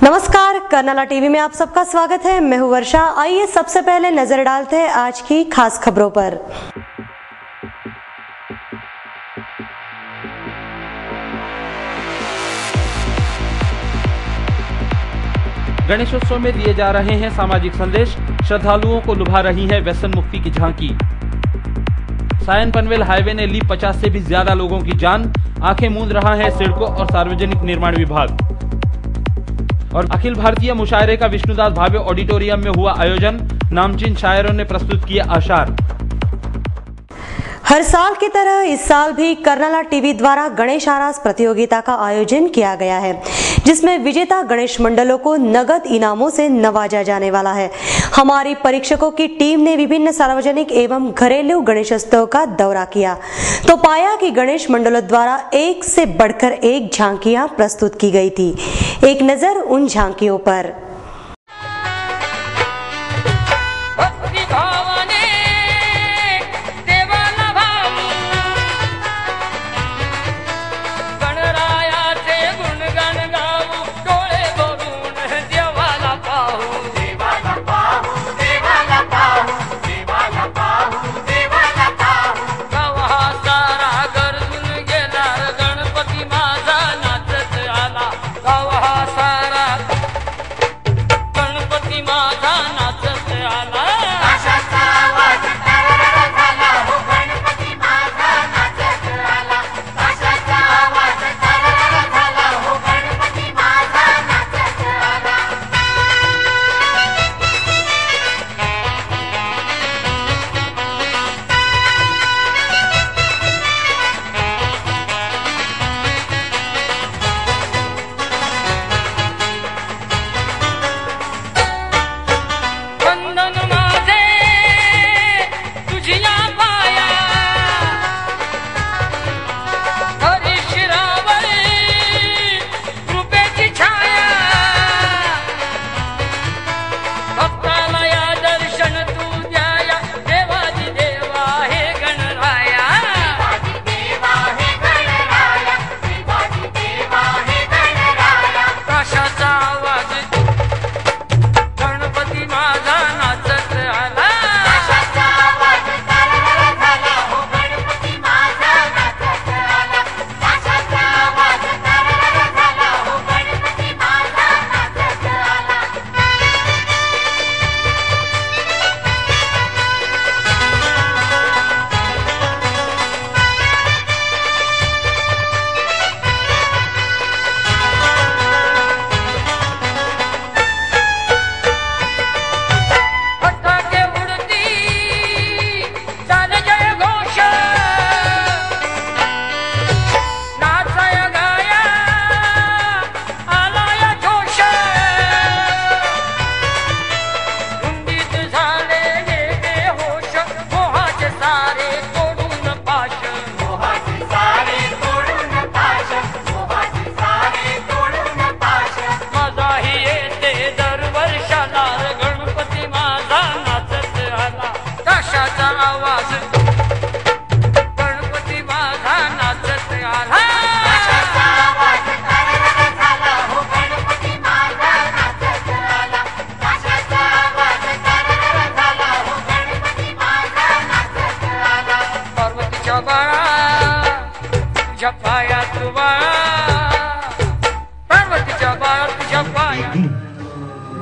नमस्कार, कर्नाला टीवी में आप सबका स्वागत है। मैं हूं वर्षा। आइए सबसे पहले नजर डालते हैं आज की खास खबरों पर। गणेशोत्सव में दिए जा रहे हैं सामाजिक संदेश, श्रद्धालुओं को लुभा रही है व्यसन मुक्ति की झांकी। सायन पनवेल हाईवे ने ली 50 से भी ज्यादा लोगों की जान, आंखें मूंद रहा है सड़कों और सार्वजनिक निर्माण विभाग। और अखिल भारतीय मुशायरे का विष्णुदास भावे ऑडिटोरियम में हुआ आयोजन, नामचीन शायरों ने प्रस्तुत किए आशार। हर साल की तरह इस साल भी कर्नाला टीवी द्वारा गणेश आरास प्रतियोगिता का आयोजन किया गया है, जिसमें विजेता गणेश मंडलों को नगद इनामों से नवाजा जाने वाला है। हमारी परीक्षकों की टीम ने विभिन्न सार्वजनिक एवं घरेलू गणेशोत्सव का दौरा किया तो पाया कि गणेश मंडलों द्वारा एक से बढ़कर एक झांकियां प्रस्तुत की गई थी। एक नजर उन झांकियों पर।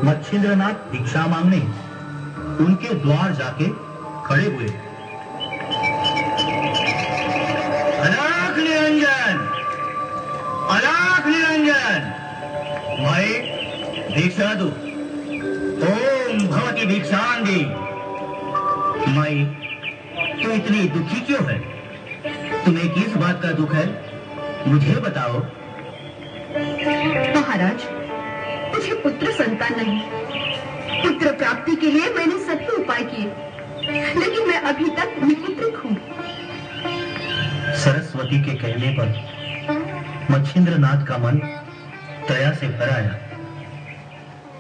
मच्छिंद्रनाथ भिक्षा मांगने उनके द्वार जाके खड़े हुए। अलाख निरंजन, अलाख निरंजन, मैं भिक्षा दो, ओम भवती भिक्षां दे। मैं तो इतनी दुखी क्यों है? तुम्हें किस बात का दुख है, मुझे बताओ। महाराज, मुझे पुत्र संतान नहीं। पुत्र प्राप्ति के लिए मैंने सभी उपाय किए, लेकिन मैं अभी तक निपुत्रिक हूँ। सरस्वती के कहने पर मच्छिंद्रनाथ का मन दया से भर आया।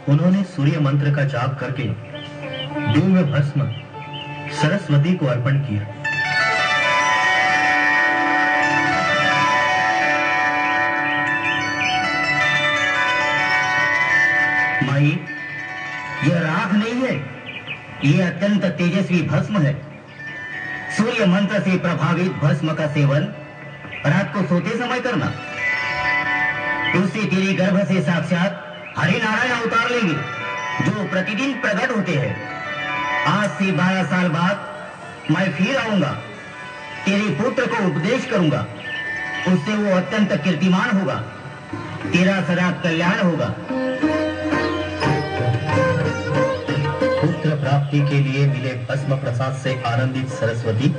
उन्होंने सूर्य मंत्र का जाप करके दिव्य भस्म सरस्वती को अर्पण किया। माई, यह राख नहीं है, यह अत्यंत तेजस्वी भस्म है। सूर्य मंत्र से प्रभावित भस्म का सेवन रात को सोते समय करना, उससे तेरे गर्भ से साक्षात हरि नारायण अवतार लेंगे, जो प्रतिदिन प्रकट होते हैं। आज से 12 साल बाद मैं फिर आऊंगा, तेरे पुत्र को उपदेश करूंगा, उससे वो अत्यंत कीर्तिमान होगा, तेरा सदा कल्याण होगा। पुत्र प्राप्ति के लिए मिले भस्म प्रसाद से आनंदित सरस्वती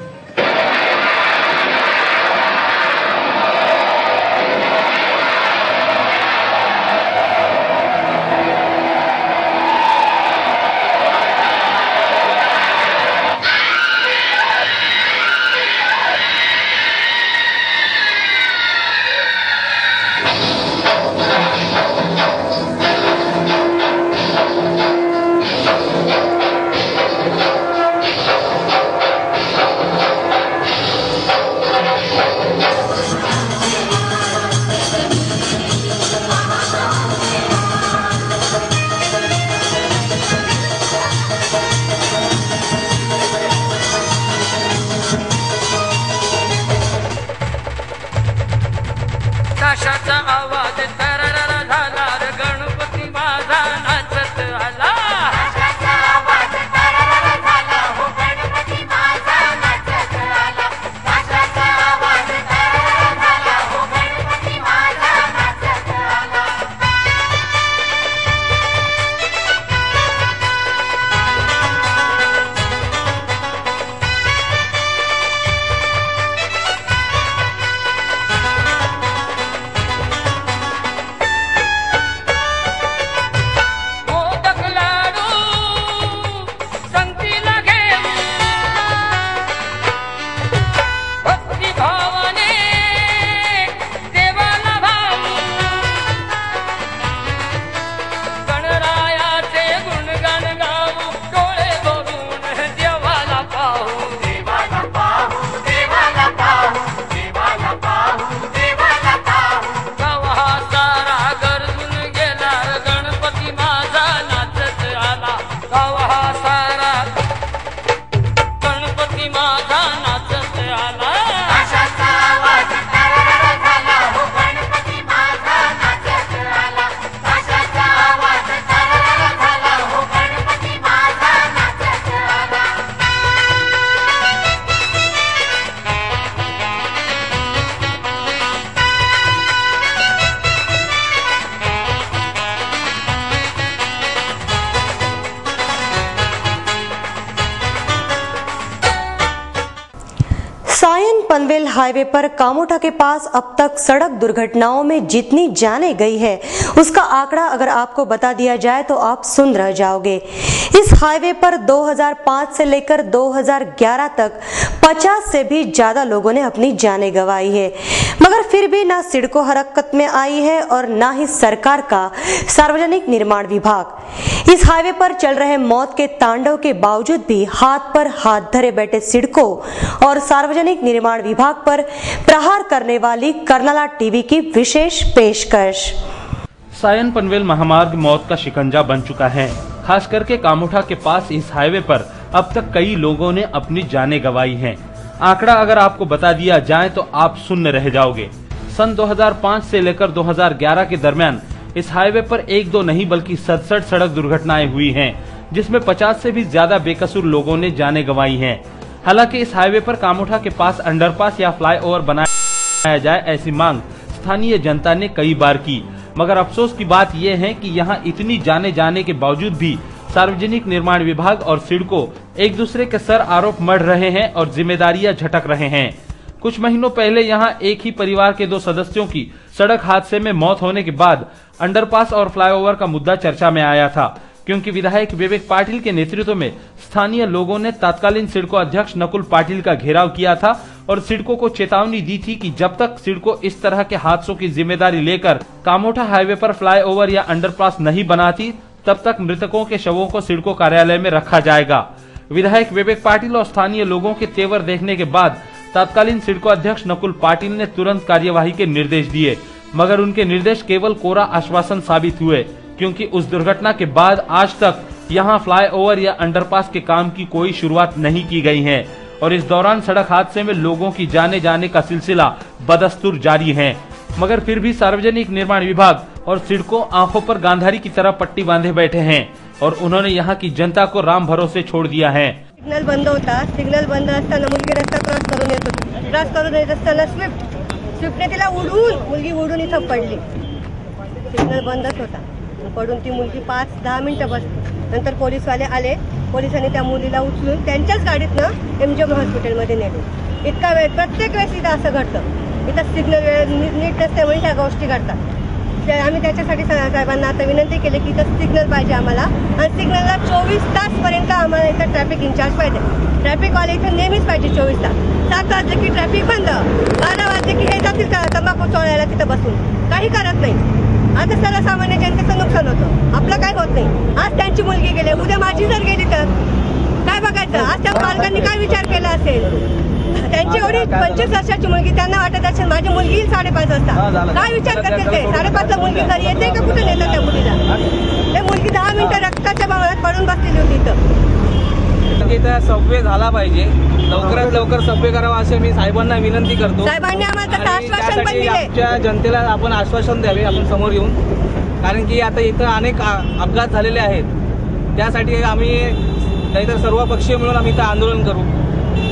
ताशाचा आवाज तररर झाला, गणपती माझा नाचत आला। ताशाचा आवाज तररर झाला, हो गणपती माझा नाचत आला। ताशाचा आवाज तररर झाला, हो गणपती माझा नाचत आला। सायन पनवेल हाईवे पर कामोठा के पास अब तक सड़क दुर्घटनाओं में जितनी जाने गई है उसका आंकड़ा अगर आपको बता दिया जाए तो आप सुन रह जाओगे। इस हाईवे पर 2005 से लेकर 2011 तक 50 से भी ज्यादा लोगों ने अपनी जानें गंवाई है, मगर फिर भी ना सिडको हरकत में आई है और ना ही सरकार का सार्वजनिक निर्माण विभाग। इस हाईवे पर चल रहे मौत के तांडव के बावजूद भी हाथ पर हाथ धरे बैठे सिडको और सार्वजनिक निर्माण विभाग पर प्रहार करने वाली कर्नाला टीवी की विशेष पेशकश। सायन पनवेल महामार्ग मौत का शिकंजा बन चुका है। खास करके कामोठा के पास इस हाईवे पर अब तक कई लोगों ने अपनी जानें गंवाई हैं। आंकड़ा अगर आपको बता दिया जाए तो आप सुन्न रह जाओगे। सन 2005 से लेकर 2011 के दरमियान इस हाईवे पर 1-2 नहीं बल्कि 67 सड़क दुर्घटनाएं हुई हैं, जिसमें 50 से भी ज्यादा बेकसूर लोगों ने जानें गंवाई हैं। हालांकि इस हाईवे पर कामोठा के पास अंडरपास या फ्लाईओवर बनाया जाए ऐसी मांग स्थानीय जनता ने कई बार की, मगर अफसोस की बात यह है कि यहां इतनी जाने जाने के बावजूद भी सार्वजनिक निर्माण विभाग और सिडको एक दूसरे के सर आरोप मढ़ रहे हैं और जिम्मेदारियां झटक रहे हैं। कुछ महीनों पहले यहां एक ही परिवार के 2 सदस्यों की सड़क हादसे में मौत होने के बाद अंडरपास और फ्लाईओवर का मुद्दा चर्चा में आया था, क्योंकि विधायक विवेक पाटिल के नेतृत्व में स्थानीय लोगों ने तत्कालीन सिडको अध्यक्ष नकुल पाटिल का घेराव किया था और सिडको को चेतावनी दी थी कि जब तक सिडको इस तरह के हादसों की जिम्मेदारी लेकर कामोठा हाईवे पर फ्लाईओवर या अंडरपास नहीं बनाती, तब तक मृतकों के शवों को सिडको कार्यालय में रखा जाएगा। विधायक विवेक पाटिल और स्थानीय लोगों के तेवर देखने के बाद तत्कालीन सिडको अध्यक्ष नकुल पाटिल ने तुरंत कार्यवाही के निर्देश दिए, मगर उनके निर्देश केवल कोरा आश्वासन साबित हुए, क्योंकि उस दुर्घटना के बाद आज तक यहाँ फ्लाईओवर या अंडरपास के काम की कोई शुरुआत नहीं की गई है और इस दौरान सड़क हादसे में लोगों की जाने जाने का सिलसिला बदस्तूर जारी है। मगर फिर भी सार्वजनिक निर्माण विभाग और सिडको आंखों पर गांधारी की तरह पट्टी बांधे बैठे हैं और उन्होंने यहाँ की जनता को राम भरोसे छोड़ दिया है। सिग्नल बंद होता, सिग्नल बंद असताना मुलगी रस्ता क्रॉस करून येत होती, क्रॉस करून येत असताना स्विफ्टने तिला मुलगी उडून इथं पडली। सिग्नल बंदच होता, पडून ती मुलगी 5-10 मिनिटं बसली। नंतर पोलीसवाले आले, पोलिसांनी त्या मुलीला उचलून त्यांच्याच गाडीतनं MGM हॉस्पिटलमध्ये नेले। इतका वेळ प्रत्येक वेळेस इथं असं घडतं, इथं सिग्नल नीट नसल्यामुळे ह्या गोष्टी घडतात। आम्ही त्याच्यासाठी साहेबांना आता विनंती केली की इथं सिग्नल पाहिजे आम्हाला आणि सिग्नलला 24 तासपर्यंत आम्हाला इथं ट्रॅफिक इंचार्ज पाहिजे। ट्रॅफिकवाले इथं नेहमीच पाहिजे 24 तास। 7 वाजले की ट्रॅफिक बंद, 12 वाजले की हे जातील का तंबाखू चोळायला तिथं बसून, काही करत नाही। आता सर्वसामान्य जनतेचं नुकसान होतं, आपलं काय होत नाही। आज त्यांची मुलगी गेली, उद्या माझी जर गेली तर काय बघायचं? आज त्या पालकांनी काय विचार केला असेल? त्यांची एवढी 25 वर्षाची मुलगी, त्यांना वाटत असेल माझी मुलगी येईल 5:30 वाजता, काय विचार करतील ते? 5:30 ला मुलगी घरी येते का कुठे नेतात त्या मुलीला? ते मुलगी 10 मिनिटं रक्ताच्या बहावात पडून बसलेली होती इथं। इथं सबवे झाला पाहिजे, लवकरात लवकर सबवे करावा असे मी साहेबांना विनंती करतो। साहेबांनी आम्हाला आश्वासन पण दिले, आमच्या जनतेला आपण आश्वासन द्यावे आपण समोर येऊन, कारण की आता इथं अनेक अपघात झालेले आहेत। त्यासाठी आम्ही नाहीतर सर्व पक्षीय मिळून आम्ही इथं आंदोलन करू।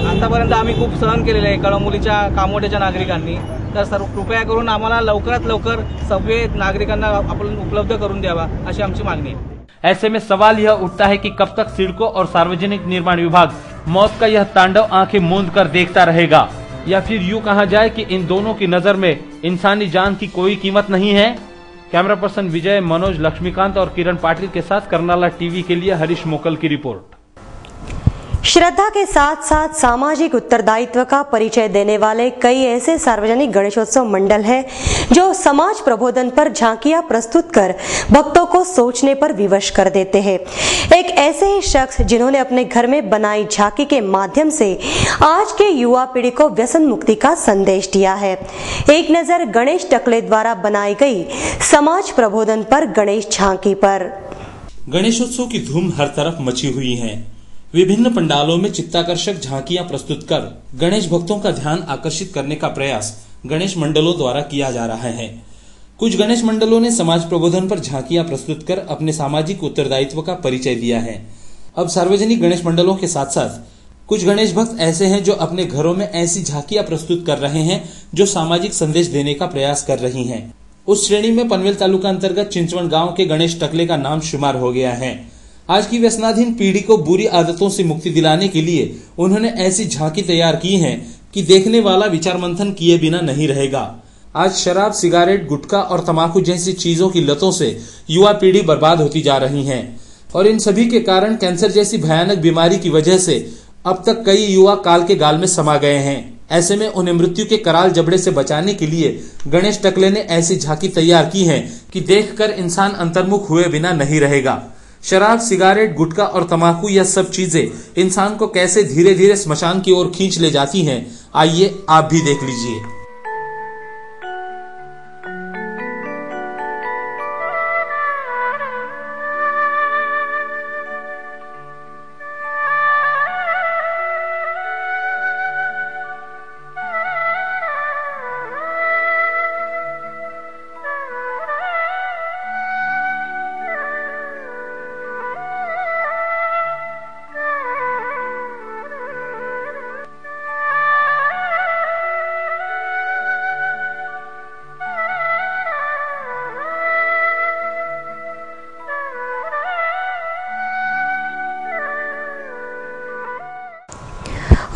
आतापर्यंत आम्ही खूप सहन केलेले आहे कळमुलीच्या कामोड्याच्या नागरिकांनी, तर सर्व कृपया करून आम्हाला लवकरात लवकर सबवे नागरिकांना आपण उपलब्ध करून द्यावा अशी आमची मागणी आहे। ऐसे में सवाल यह उठता है कि कब तक सिडको और सार्वजनिक निर्माण विभाग मौत का यह तांडव आंखें मूंद कर देखता रहेगा, या फिर यूं कहा जाए कि इन दोनों की नजर में इंसानी जान की कोई कीमत नहीं है। कैमरा पर्सन विजय, मनोज, लक्ष्मीकांत और किरण पाटिल के साथ कर्नाला टीवी के लिए हरीश मोकल की रिपोर्ट। श्रद्धा के साथ साथ सामाजिक उत्तरदायित्व का परिचय देने वाले कई ऐसे सार्वजनिक गणेशोत्सव मंडल हैं जो समाज प्रबोधन पर झांकियां प्रस्तुत कर भक्तों को सोचने पर विवश कर देते हैं। एक ऐसे ही शख्स जिन्होंने अपने घर में बनाई झांकी के माध्यम से आज के युवा पीढ़ी को व्यसन मुक्ति का संदेश दिया है। एक नजर गणेश टकले द्वारा बनाई गई समाज प्रबोधन पर गणेश झांकी पर। गणेशोत्सव की धूम हर तरफ मची हुई है। विभिन्न पंडालों में चित्ताकर्षक झांकियां प्रस्तुत कर गणेश भक्तों का ध्यान आकर्षित करने का प्रयास गणेश मंडलों द्वारा किया जा रहा है। कुछ गणेश मंडलों ने समाज प्रबोधन पर झांकियां प्रस्तुत कर अपने सामाजिक उत्तरदायित्व का परिचय दिया है। अब सार्वजनिक गणेश मंडलों के साथ साथ कुछ गणेश भक्त ऐसे हैं जो अपने घरों में ऐसी झांकियां प्रस्तुत कर रहे हैं जो सामाजिक संदेश देने का प्रयास कर रही हैं। उस श्रेणी में पनवेल तालुका अंतर्गत चिंचवण गांव के गणेश टकले का नाम शुमार हो गया है। आज की व्यसनाधीन पीढ़ी को बुरी आदतों से मुक्ति दिलाने के लिए उन्होंने ऐसी झांकी तैयार की है कि देखने वाला विचार मंथन किए बिना नहीं रहेगा। आज शराब, सिगारेट, गुटखा और तंबाकू जैसी चीजों की लतों से युवा पीढ़ी बर्बाद होती जा रही है और इन सभी के कारण कैंसर जैसी भयानक बीमारी की वजह से अब तक कई युवा काल के गाल में समा गए हैं। ऐसे में उन्हें मृत्यु के कराल जबड़े से बचाने के लिए गणेश टकले ने ऐसी झांकी तैयार की है कि देखकर इंसान अंतर्मुख हुए बिना नहीं रहेगा। शराब, सिगारेट, गुटखा और तंबाकू यह सब चीजें इंसान को कैसे धीरे धीरे स्मशान की ओर खींच ले जाती हैं, आइए आप भी देख लीजिए।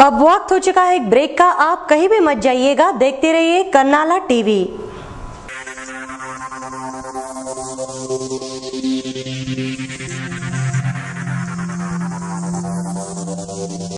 अब वक्त हो चुका है एक ब्रेक का। आप कहीं भी मत जाइएगा, देखते रहिए कर्नाला टीवी।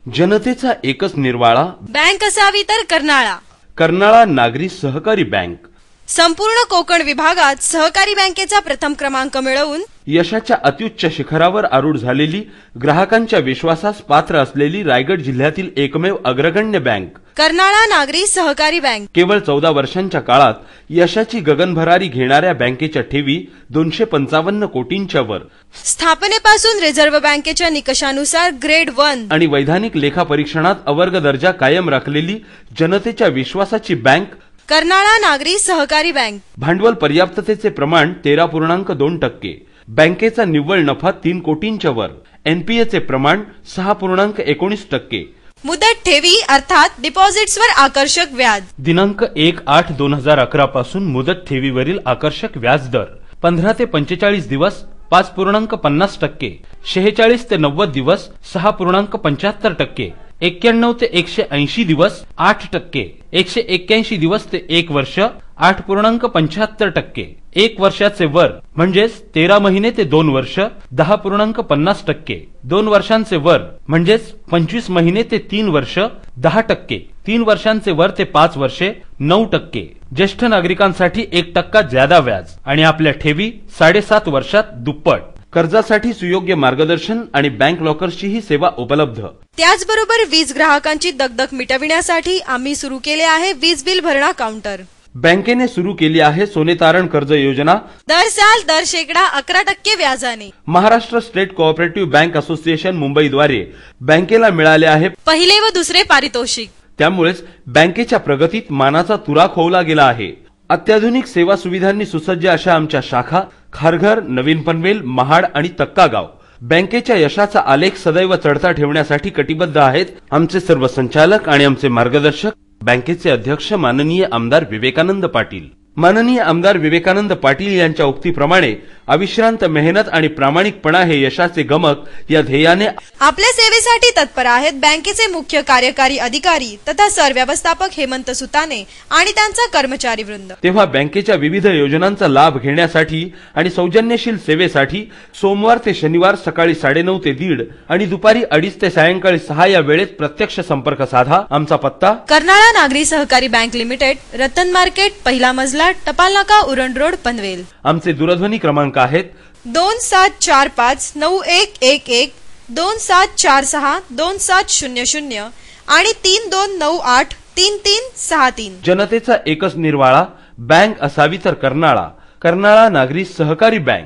जनतेचा एकच निर्वाळा बँक असावी तर कर्नाळा। कर्नाळा नागरी सहकारी बँक संपूर्ण कोकण विभागात सहकारी बँकेचा प्रथम क्रमांक मिळवून यशाच्या अत्युच्च शिखरावर आरूढ झालेली, ग्राहकांच्या विश्वासास पात्र असलेली रायगड जिल्ह्यातील एकमेव अग्रगण्य बँक कर्नाळा नागरी सहकारी बँक केवळ 14 वर्षांच्या काळात यशाची गगनभरारी घेणाऱ्या बँकेच्या ठेवी 255 कोटींच्या वर, स्थापनेपासून रिझर्व्ह बँकेच्या निकषानुसार ग्रेड 1 आणि वैधानिक लेखा परीक्षणात अवर्ग दर्जा कायम राखलेली जनतेच्या विश्वासाची बँक कर्नाळा नागरी सहकारी बँक. भांडवल पर्याप्ततेचे प्रमाण 13.2%, बँकेचा निव्वळ नफा 3 कोटींच्या वर, एनपीएचे प्रमाण 6.19%, मुदत ठेवी अर्थात डिपॉझिट्सवर आकर्षक व्याज. दिनांक 1/8/2011 पासून मुदत ठेवीवरील आकर्षक व्याज दर 15 ते 45 दिवस 5.50%, 46 ते 90 दिवस 6.75%, 91 ते 180 दिवस 8%, 181 दिवस ते 1 वर्ष 8.75%, 1 वर्षाचे वर म्हणजेच 13 महिने ते 2 वर्ष 10.50%, 2 वर्षांचे वर म्हणजेच 25 महिने ते 3 वर्ष 10%, 3 वर्षांचे वर ते 5 वर्षे 9%, ज्येष्ठ नागरिकांसाठी 1% ज्यादा व्याज आणि आपल्या ठेवी 7.5 वर्षात दुप्पट. कर्जासाठी सुयोग्य मार्गदर्शन आणि बँक लॉकर्सची ही सेवा उपलब्ध. त्याचबरोबर वीज ग्राहकांची दगदग मिटविण्यासाठी आम्ही सुरू केले आहे वीज बिल भरणा काउंटर. बँकेने सुरू केली आहे सोने तारण कर्ज योजना, दर साल दर शेकडा 11% व्याजाने. Maharashtra state cooperative bank association मुंबईद्वारे बँकेला मिळाले आहे पहिले व दुसरे पारितोषिक. त्यामुळेच बँकेच्या प्रगतीत मानाचा तुरा खोवला गेला आहे. अत्याधुनिक सेवा सुविधांनी सुसज्ज अशा आमच्या शाखा खारघर, नवीन पनवेल, महाड आणि तक्कागाव बँकेच्या यशाचा आलेख सदैव चढता ठेवण्यासाठी कटिबद्ध आहेत. आमचे सर्व संचालक आणि आमचे मार्गदर्शक बँकेचे अध्यक्ष माननीय आमदार विवेकानंद पाटील. माननीय आमदार विवेकानंद पाटील यांच्या उक्तीप्रमाणे अविश्रांत मेहनत आणि प्रामाणिकपणा हे यशाचे गमक या ध्येयाने आपल्या सेवेसाठी तत्पर आहेत बँकेचे मुख्य कार्यकारी अधिकारी तथा सरव्यवस्थापक हेमंत सुताने आणि त्यांचा कर्मचारी वृंद. तेव्हा बँकेच्या विविध योजनांचा लाभ घेण्यासाठी आणि सौजन्यशील सेवेसाठी सोमवार ते शनिवार सकाळी 9:30 ते 1:30 आणि दुपारी 2:30 ते सायंकाळी 6 या वेळेत प्रत्यक्ष संपर्क साधा. आमचा पत्ता कर्नाळा नागरी सहकारी बँक लिमिटेड, रतन मार्केट, पहिला मजला, टपाल नाका, उरण रोड, पनवेल. आमचे दूरध्वनी क्रमांक आहेत 27459111, 27462700 आणि 32983363. जनतेचा एकच निर्वाळा, बँक असावी तर कर्नाळा. कर्नाळा नागरी सहकारी बँक.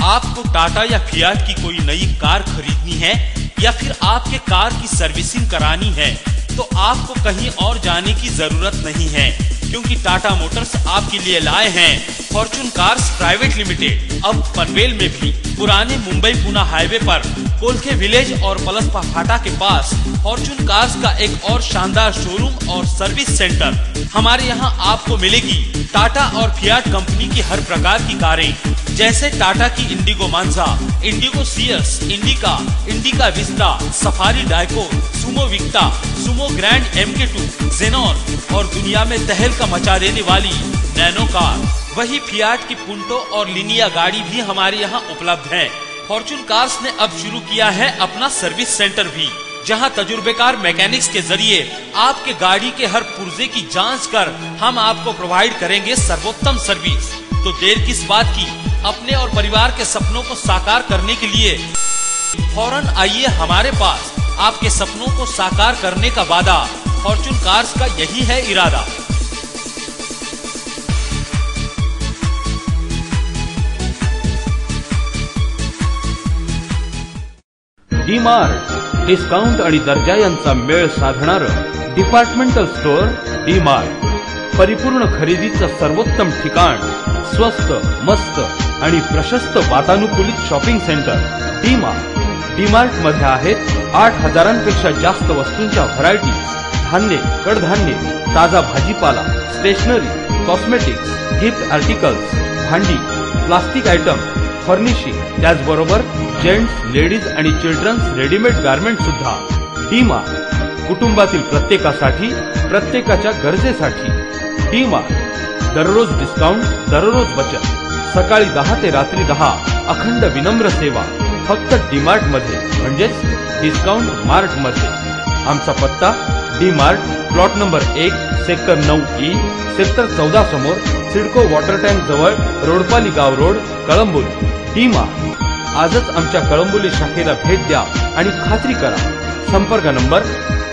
आपको टाटा या फियाट की कोई नई कार खरीदनी है या फिर आपके कार की सर्विसिंग करानी है तो आपको कहीं और जाने की जरूरत नहीं है, क्योंकि टाटा मोटर्स आपके लिए लाए हैं फॉर्च्यून कार्स प्राइवेट लिमिटेड. अब पनवेल में भी पुराने मुंबई पुणे हाईवे पर कोलखे विलेज और पलसपा फाटा के पास फॉर्च्यून कार्स का एक और शानदार शोरूम और सर्विस सेंटर. हमारे यहाँ आपको मिलेगी टाटा और फियाट कंपनी की हर प्रकार की कारें, जैसे टाटा की इंडिगो मांझा, इंडिगो सियर्स, Indica, Indica Vista, Safari Dicor, Sumo Victa, Sumo Grande MK2, Xenon और दुनिया में तहलका मचा देने वाली नैनो कार. वही फियाट की पुंटो और लिनिया गाड़ी भी हमारे यहाँ उपलब्ध है. फॉर्च्यून कार्स ने अब शुरू किया है अपना सर्विस सेंटर भी, जहां तजुर्बेकार मैकेनिक्स के जरिए आपके गाड़ी के हर पुर्जे की जांच कर हम आपको प्रोवाइड करेंगे सर्वोत्तम सर्विस. तो देर किस बात की, अपने और परिवार के सपनों को साकार करने के लिए फौरन आइए हमारे पास. आपके सपनों को साकार करने का वादा फॉर्च्यून कार्स का यही है इरादा. डी-मार्ट, डिस्काउंट आणि दर्जा यांचा मेळ साधणारं डिपार्टमेंटल स्टोअर डी-मार्ट. परिपूर्ण खरेदीचं सर्वोत्तम ठिकाण, स्वस्त, मस्त आणि प्रशस्त वातानुकूलित शॉपिंग सेंटर डी-मार्ट. डी-मार्ट मध्ये आहेत 8,000पेक्षा जास्त वस्तूंच्या व्हरायटीज, धान्य, कडधान्य, ताजा भाजीपाला, स्टेशनरी, कॉस्मेटिक्स, गिफ्ट आर्टिकल्स, भांडी, प्लास्टिक आयटम, फर्निशिंग, त्याचबरोबर जेंट्स, लेडीज आणि चिल्ड्रन्स रेडीमेड गारमेंट सुद्धा. डी-मार्ट, कुटुंबातील प्रत्येकासाठी, प्रत्येकाच्या गरजेसाठी. डी-मार्ट, दररोज डिस्काउंट, दररोज बचत. सकाळी 10 ते रात्री 10 अखंड विनम्र सेवा फक्त डी-मार्ट मध्ये, म्हणजेच डिस्काउंट मार्ट मध्ये. आमचा पत्ता D-Mart, plot number 1, sector 9E, sector 14 समोर सिडको वॉटर टँक जवळ, रोडपाली गाव रोड, कळंबोली. डी-मार्ट. आजच आमच्या कळंबोली शाखेला भेट द्या आणि खात्री करा. संपर्क नंबर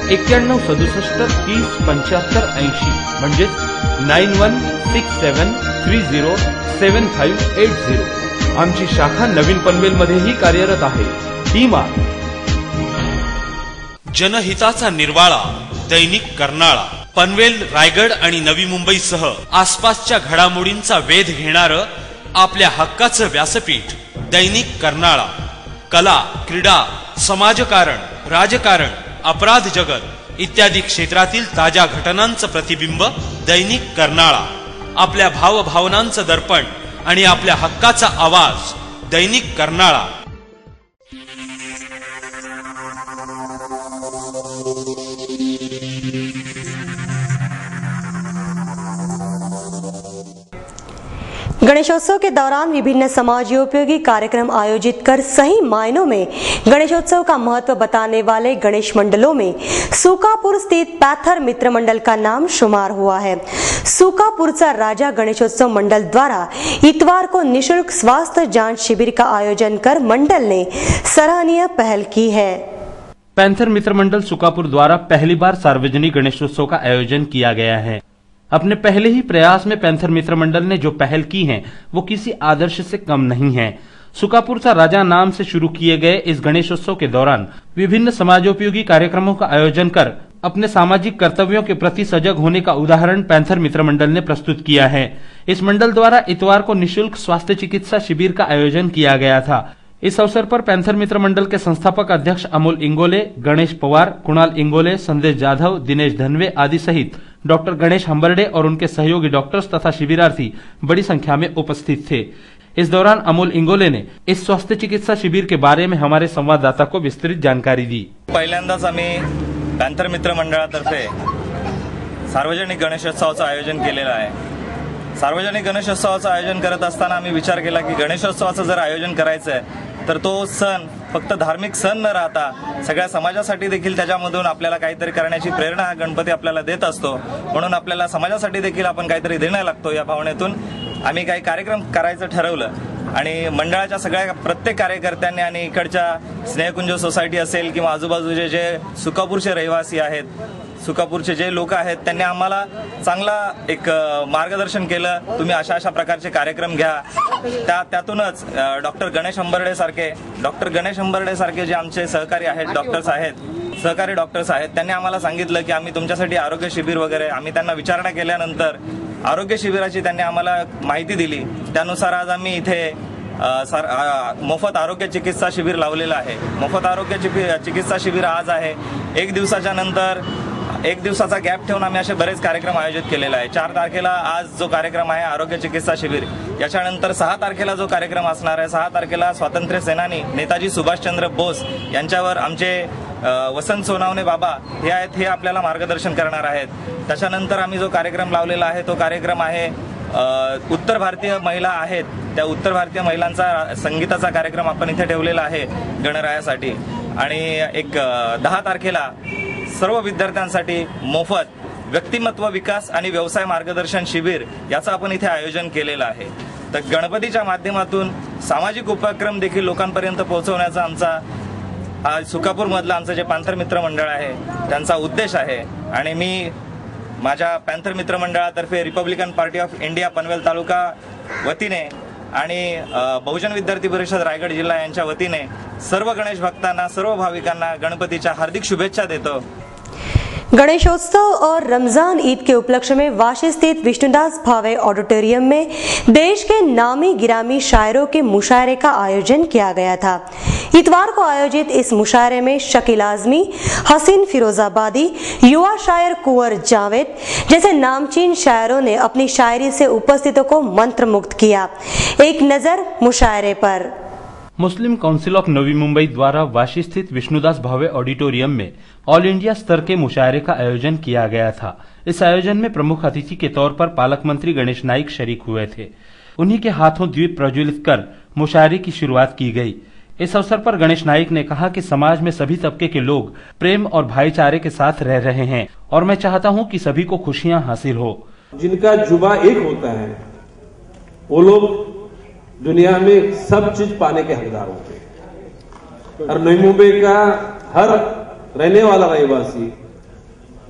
9167307580 म्हणजेच 9167307580. आमची शाखा नवीन पनवेल मध्येही कार्यरत आहे. डी-मार्ट. जनहिताचा निर्वाळा दैनिक कर्नाळा. पनवेल, रायगड आणि नवी मुंबईसह आसपासच्या घडामोडींचा वेध घेणारं आपल्या हक्काचं व्यासपीठ दैनिक कर्नाळा. कला, क्रीडा, समाजकारण, राजकारण, अपराध जगत इत्यादी क्षेत्रातील ताज्या घटनांचं प्रतिबिंब दैनिक कर्नाळा. आपल्या भावभावनांचं दर्पण आणि आपल्या हक्काचा आवाज दैनिक कर्नाळा. गणेशोत्सव के दौरान विभिन्न समाजोपयोगी कार्यक्रम आयोजित कर सही मायनों में गणेशोत्सव का महत्व बताने वाले गणेश मंडलों में सुकापुर स्थित पैथर मित्र मंडल का नाम शुमार हुआ है. सुकापुरचा राजा गणेशोत्सव मंडल द्वारा इतवार को निशुल्क स्वास्थ्य जांच शिविर का आयोजन कर मंडल ने सराहनीय पहल की है. पैंथर मित्र मंडल सुकापुर द्वारा पहली बार सार्वजनिक गणेशोत्सव का आयोजन किया गया है. अपने पहले ही प्रयास में पैंथर मित्र मंडल ने जो पहल की है वो किसी आदर्श से कम नहीं है. सुकापुर सा राजा नाम से शुरू किए गए इस गणेशोत्सव के दौरान विभिन्न समाजोपयोगी कार्यक्रमों का आयोजन कर अपने सामाजिक कर्तव्यों के प्रति सजग होने का उदाहरण पैंथर मित्र मंडल ने प्रस्तुत किया है. इस मंडल द्वारा इतवार को निःशुल्क स्वास्थ्य चिकित्सा शिविर का आयोजन किया गया था. इस अवसर पर पैंथर मित्र मंडल के संस्थापक अध्यक्ष अमोल इंगोले, गणेश पवार, कुणाल इंगोले, संदेश जाधव, दिनेश धनवे आदि सहित डॉक्टर गणेश हंबर्डे और उनके सहयोगी डॉक्टर्स तथा शिविरार्थी बड़ी संख्या में उपस्थित थे. इस दौरान अमोल इंगोले ने इस स्वास्थ्य चिकित्सा शिविर के बारे में हमारे संवाददाता को विस्तृत जानकारी दी. पहिल्यांदाच आम्ही पैंथर मित्र मंडळातर्फे सार्वजनिक गणेशोत्सवाचं आयोजन केलेलं आहे. सार्वजनिक गणेशोत्सवाचं आयोजन करत असताना आम्ही विचार केला की गणेशोत्सवाचं जर आयोजन करायचं आहे तर तो सण फक्त धार्मिक सण न राहता सगळ्या समाजासाठी देखील त्याच्यामधून आपल्याला काहीतरी करण्याची प्रेरणा हा गणपती आपल्याला देत असतो. म्हणून आपल्याला समाजासाठी देखील आपण काहीतरी देणं लागतो. या भावनेतून आम्ही काही कार्यक्रम करायचं ठरवलं आणि मंडळाच्या सगळ्या प्रत्येक कार्यकर्त्यांनी आणि इकडच्या स्नेहकुंज सोसायटी असेल किंवा आजूबाजूचे जे सुकापूरचे रहिवासी आहेत, सुकापूरचे जे लोक आहेत त्यांनी आम्हाला चांगला एक मार्गदर्शन केलं. तुम्ही अशा अशा प्रकारचे कार्यक्रम घ्या. त्यातूनच डॉक्टर गणेश हंबर्डे सारखे जे आमचे सहकारी आहेत, सहकारी डॉक्टर्स आहेत, त्यांनी आम्हाला सांगितलं की आम्ही तुमच्यासाठी आरोग्य शिबिर वगैरे, आम्ही त्यांना विचारणा केल्यानंतर आरोग्य शिबिराची त्यांनी आम्हाला माहिती दिली. त्यानुसार आज आम्ही इथे मोफत आरोग्य चिकित्सा शिबिर लावलेलं आहे. मोफत आरोग्य चिकित्सा शिबिर आज आहे. एक दिवसाचा गॅप ठेवून आम्ही असे बरेच कार्यक्रम आयोजित केलेला आहे. 4 तारखेला आज जो कार्यक्रम आहे आरोग्य चिकित्सा शिबिर, याच्यानंतर 6 तारखेला जो कार्यक्रम असणार आहे, 6 तारखेला स्वातंत्र्य सेनानी नेताजी सुभाषचंद्र बोस यांच्यावर आमचे वसंत सोनावणे बाबा हे आहेत, हे आपल्याला मार्गदर्शन करणार आहेत. त्याच्यानंतर आम्ही जो कार्यक्रम लावलेला आहे तो कार्यक्रम आहे उत्तर भारतीय महिला आहेत त्या उत्तर भारतीय महिलांचा संगीताचा कार्यक्रम आपण इथे ठेवलेला आहे गणरायासाठी. आणि 10 तारखेला सर्व विद्यार्थ्यांसाठी मोफत व्यक्तिमत्व विकास आणि व्यवसाय मार्गदर्शन शिबिर याचं आपण इथे आयोजन केलेलं आहे. तर गणपतीच्या माध्यमातून सामाजिक उपक्रम देखील लोकांपर्यंत पोहोचवण्याचा आमचा सुकापूर मधला आमचं जे पैंथर मित्र मंडळ आहे त्यांचा उद्देश आहे. आणि मी माझ्या पैंथर मित्र मंडळातर्फे Republican party of India Panvel taluka वतीने आणि बहुजन विद्यार्थी परिषद रायगड जिल्हा यांच्या वतीने सर्व गणेश भक्तांना, सर्व भाविकांना गणपतीच्या हार्दिक शुभेच्छा देतो. गणेशोत्सव और रमजान ईद के उपलक्ष्य में वाशी स्थित विष्णुदास भावे ऑडिटोरियम में देश के नामी गिरामी शायरों के मुशायरे का आयोजन किया गया था. इतवार को आयोजित इस मुशायरे में शकील आजमी, हसीन फिरोजाबादी, युवा शायर कुंवर जावेद जैसे नामचीन शायरों ने अपनी शायरी से उपस्थितों को मंत्रमुग्ध किया. एक नजर मुशायरे पर. मुस्लिम काउंसिल ऑफ नवी मुंबई द्वारा वाशी स्थित विष्णुदास भावे ऑडिटोरियम में ऑल इंडिया स्तर के मुशायरे का आयोजन किया गया था. इस आयोजन में प्रमुख अतिथि के तौर पर पालक मंत्री गणेश नाइक शरीक हुए थे. उन्हीं के हाथों द्वीप प्रज्वलित कर मुशायरे की शुरुआत की गई. इस अवसर पर गणेश नाइक ने कहा कि समाज में सभी तबके के लोग प्रेम और भाईचारे के साथ रह रहे हैं और मैं चाहता हूं कि सभी को खुशियां हासिल हो. जिनका जुबा एक होता है वो लोग दुनिया में सब चीज पाने के हकदार होते हैं। और नई मुंबई का हर रहने वाला रहवासी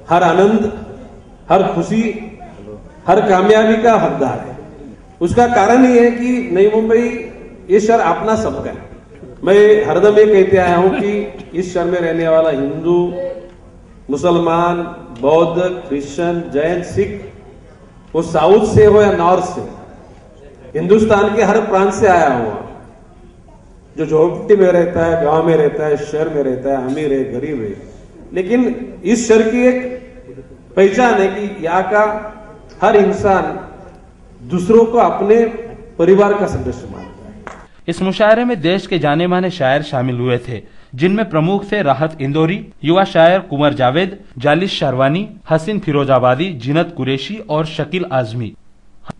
हर आनंद, हर खुशी, हर कामयाबी का हकदार है। उसका कारण ये है कि नई मुंबई ये शहर अपना सबका है। मैं हरदम ये कहते आया हूं कि इस शहर में रहने वाला हिंदू, मुसलमान, बौद्ध, क्रिश्चियन, जैन, सिख, वो साउथ से हो या नॉर्थ से, हिंदुस्तान के हर प्रांत से आया हुआ, जो झोपड़ी में रहता है, गांव में रहता है, शहर में रहता है, अमीर है, गरीब है, लेकिन इस शहर की एक पहचान है कि यहाँ का हर इंसान दूसरों को अपने परिवार का सदस्य मानता है। इस मुशायरे में देश के जाने माने शायर शामिल हुए थे, जिनमें प्रमुख थे राहत इंदौरी, युवा शायर कुंवर जावेद, जालिस शारवानी, हसीन फिरोजाबादी, जिनत कुरैशी और शकील आजमी।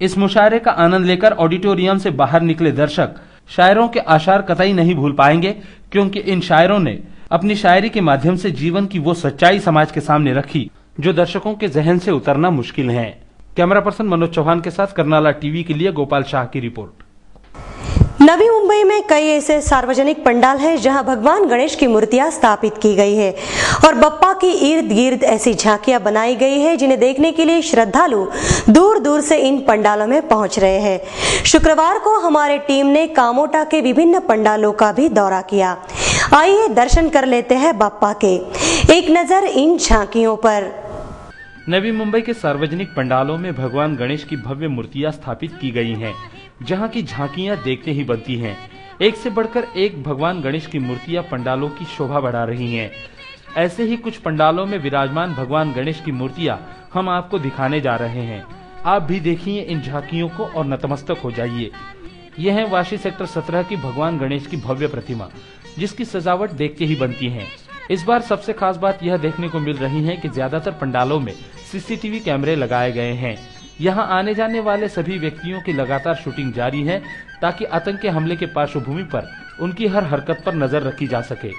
इस मुशायरे का आनंद लेकर ऑडिटोरियम से बाहर निकले दर्शक शायरों के आशार कतई नहीं भूल पाएंगे, क्योंकि इन शायरों ने अपनी शायरी के माध्यम से जीवन की वो सच्चाई समाज के सामने रखी जो दर्शकों के जहन से उतरना मुश्किल है। कैमरा पर्सन मनोज चौहान के साथ करनाला टीवी के लिए गोपाल शाह की रिपोर्ट। नवी मुंबई में कई ऐसे सार्वजनिक पंडाल हैं जहां भगवान गणेश की मूर्तियां स्थापित की गई है और बप्पा की इर्द गिर्द ऐसी झांकियां बनाई गई है जिन्हें देखने के लिए श्रद्धालु दूर दूर से इन पंडालों में पहुंच रहे हैं। शुक्रवार को हमारे टीम ने कामोटा के विभिन्न पंडालों का भी दौरा किया। आइए दर्शन कर लेते हैं बप्पा के। एक नजर इन झांकियों पर। नवी मुंबई के सार्वजनिक पंडालों में भगवान गणेश की भव्य मूर्तियां स्थापित की गई हैं, जहां की झांकियां देखते ही बनती हैं। एक से बढ़कर एक भगवान गणेश की मूर्तियां पंडालों की शोभा बढ़ा रही हैं। ऐसे ही कुछ पंडालों में विराजमान भगवान गणेश की मूर्तियां हम आपको दिखाने जा रहे हैं। आप भी देखिए इन झांकियों को और नतमस्तक हो जाइए। यह है वाशी सेक्टर 17 की भगवान गणेश की भव्य प्रतिमा, जिसकी सजावट देखते ही बनती है। इस बार सबसे खास बात यह देखने को मिल रही है कि ज्यादातर पंडालों में सीसीटीवी कैमरे लगाए गए हैं। यहां आने जाने वाले सभी व्यक्तियों की लगातार शूटिंग जारी है, ताकि आतंकी हमले के पार्श्वभूमि पर उनकी हर हरकत पर नजर रखी जा सके।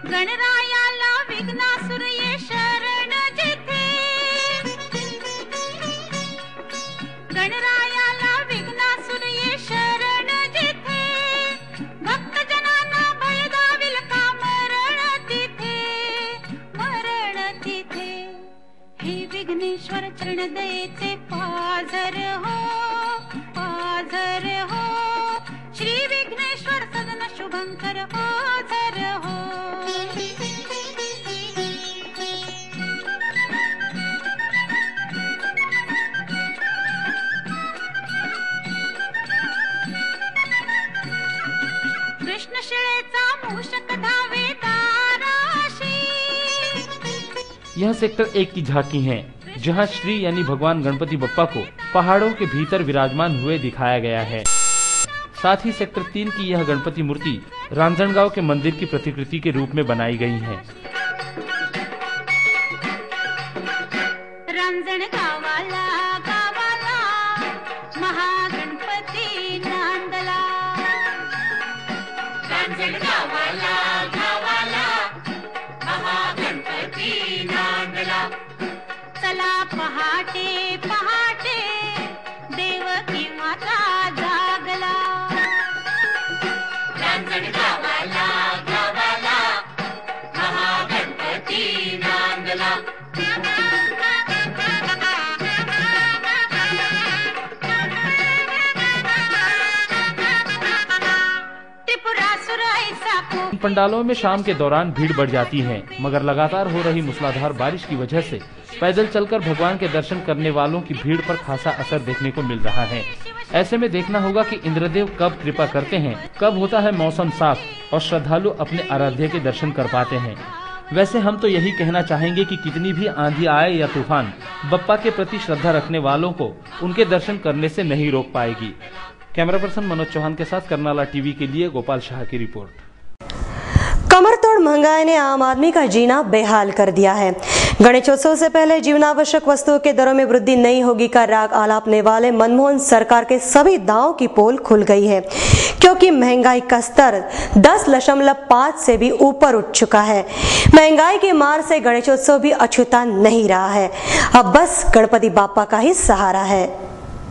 गणरायाला विघ्नासुर ये शरण जिथे, गणरायाला विघ्नासुर ये शरण जिथे, भक्त जनांना भय दाविल का मरण तिथे, मरण तिथे। हे विघ्नेश्वर चरण दयेचे पाझर हो, पाझर हो, श्री विघ्नेश्वर सदन शुभंकर पाझर हो। कृष्ण शिळेचा मूषक धावे दाराशी। यह सेक्टर 1 की झांकी है, जहां श्री यानी भगवान गणपति बप्पा को पहाड़ों के भीतर विराजमान हुए दिखाया गया है। साथ ही सेक्टर 3 की यह गणपति मूर्ति रांजणगांव के मंदिर की प्रतिकृति के रूप में बनाई गई है। रांजणगावाला गावाला महागणपती नांदला, रांजणगावाला गावाला महागणपती नांदला। चला पहाटे पहाटे देवकी माता जागला, रांजणगावाला गावाला महागणपती नांदला। त्रिपुरासुर ऐसा को। पंडालों में शाम के दौरान भीड़ बढ़ जाती है, मगर लगातार हो रही मूसलाधार बारिश की वजह से पैदल चलकर भगवान के दर्शन करने वालों की भीड़ पर खासा असर देखने को मिल रहा है। ऐसे में देखना होगा कि इंद्रदेव कब कृपा करते हैं, कब होता है मौसम साफ और श्रद्धालु अपने आराध्य के दर्शन कर पाते हैं। वैसे हम तो यही कहना चाहेंगे कि कितनी भी आंधी आए या तूफान, बप्पा के प्रति श्रद्धा रखने वालों को उनके दर्शन करने से नहीं रोक पाएगी। कैमरा पर्सन मनोज चौहान के साथ करनाला टीवी के लिए गोपाल शाह की रिपोर्ट। कमरतोड़ महंगाई ने आम आदमी का जीना बेहाल कर दिया है। गणेशोत्सव से पहले जीवनावश्यक वस्तुओं के दरों में वृद्धि नहीं होगी का राग आलापने वाले मनमोहन सरकार के सभी दांवों की पोल खुल गई है, क्योंकि महंगाई का स्तर 10.5 से भी ऊपर उठ चुका है। महंगाई की मार से गणेशोत्सव भी अछूता नहीं रहा है। अब बस गणपति बाप्पा का ही सहारा है।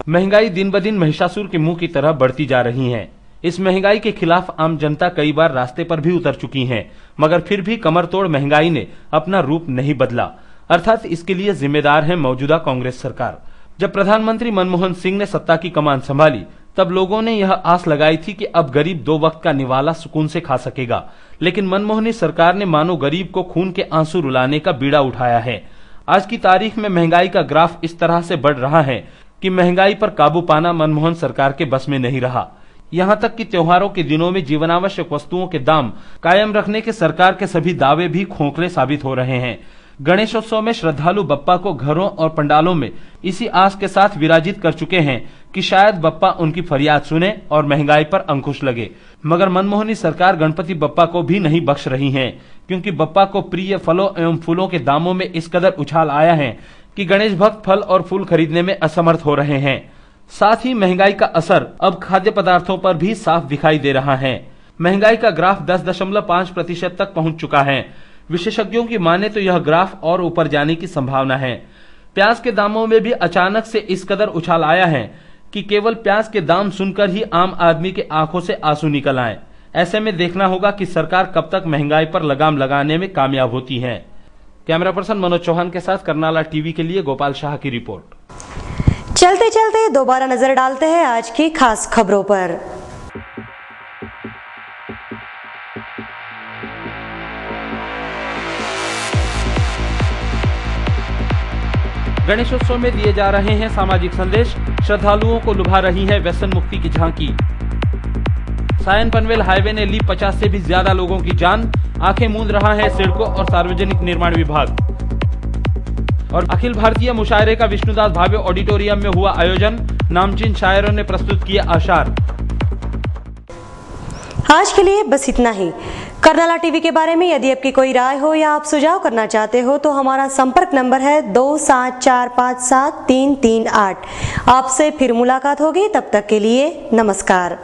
महंगाई दिन ब दिन महिषासुर के मुंह की तरह बढ़ती जा रही है। इस महंगाई के खिलाफ आम जनता कई बार रास्ते पर भी उतर चुकी है, मगर फिर भी कमर तोड़ महंगाई ने अपना रूप नहीं बदला। अर्थात इसके लिए जिम्मेदार है मौजूदा कांग्रेस सरकार। जब प्रधानमंत्री मनमोहन सिंह ने सत्ता की कमान संभाली, तब लोगों ने यह आस लगाई थी कि अब गरीब 2 वक्त का निवाला सुकून से खा सकेगा, लेकिन मनमोहनी सरकार ने मानो गरीब को खून के आंसू रुलाने का बीड़ा उठाया है। आज की तारीख में महंगाई का ग्राफ इस तरह से बढ़ रहा है कि महंगाई पर काबू पाना मनमोहन सरकार के बस में नहीं रहा। यहाँ तक कि त्योहारों के दिनों में जीवनावश्यक वस्तुओं के दाम कायम रखने के सरकार के सभी दावे भी खोखले साबित हो रहे हैं। गणेशोत्सव में श्रद्धालु बप्पा को घरों और पंडालों में इसी आस के साथ विराजित कर चुके हैं कि शायद बप्पा उनकी फरियाद सुने और महंगाई पर अंकुश लगे। मगर मनमोहनी सरकार गणपति बप्पा को भी नहीं बख्श रही है, क्योंकि बप्पा को प्रिय फलों एवं फूलों के दामों में इस कदर उछाल आया है कि गणेश भक्त फल और फूल खरीदने में असमर्थ हो रहे हैं। साथ ही महंगाई का असर अब खाद्य पदार्थों पर भी साफ दिखाई दे रहा है। महंगाई का ग्राफ 10.5% तक पहुंच चुका है। विशेषज्ञों की माने तो यह ग्राफ और ऊपर जाने की संभावना है। प्याज के दामों में भी अचानक से इस कदर उछाल आया है कि केवल प्याज के दाम सुनकर ही आम आदमी के आंखों से आंसू निकल आए। ऐसे में देखना होगा कि सरकार कब तक महंगाई पर लगाम लगाने में कामयाब होती है। कैमरा पर्सन मनोज चौहान के साथ कर्नाला टीवी के लिए गोपाल शाह की रिपोर्ट। चलते चलते दोबारा नजर डालते हैं आज की खास खबरों पर। गणेशोत्सव में दिए जा रहे हैं सामाजिक संदेश, श्रद्धालुओं को लुभा रही है व्यसन मुक्ति की झांकी। सायन पनवेल हाईवे ने ली 50 से भी ज्यादा लोगों की जान, आंखें मूंद रहा है सिड़कों और सार्वजनिक निर्माण विभाग। और अखिल भारतीय मुशायरे का विष्णुदास भावे ऑडिटोरियम में हुआ आयोजन, नामचीन शायरों ने प्रस्तुत किए आशार। आज के लिए बस इतना ही। कर्नाला टीवी के बारे में यदि आपकी कोई राय हो या आप सुझाव करना चाहते हो तो हमारा संपर्क नंबर है 27457338। आपसे फिर मुलाकात होगी, तब तक के लिए नमस्कार।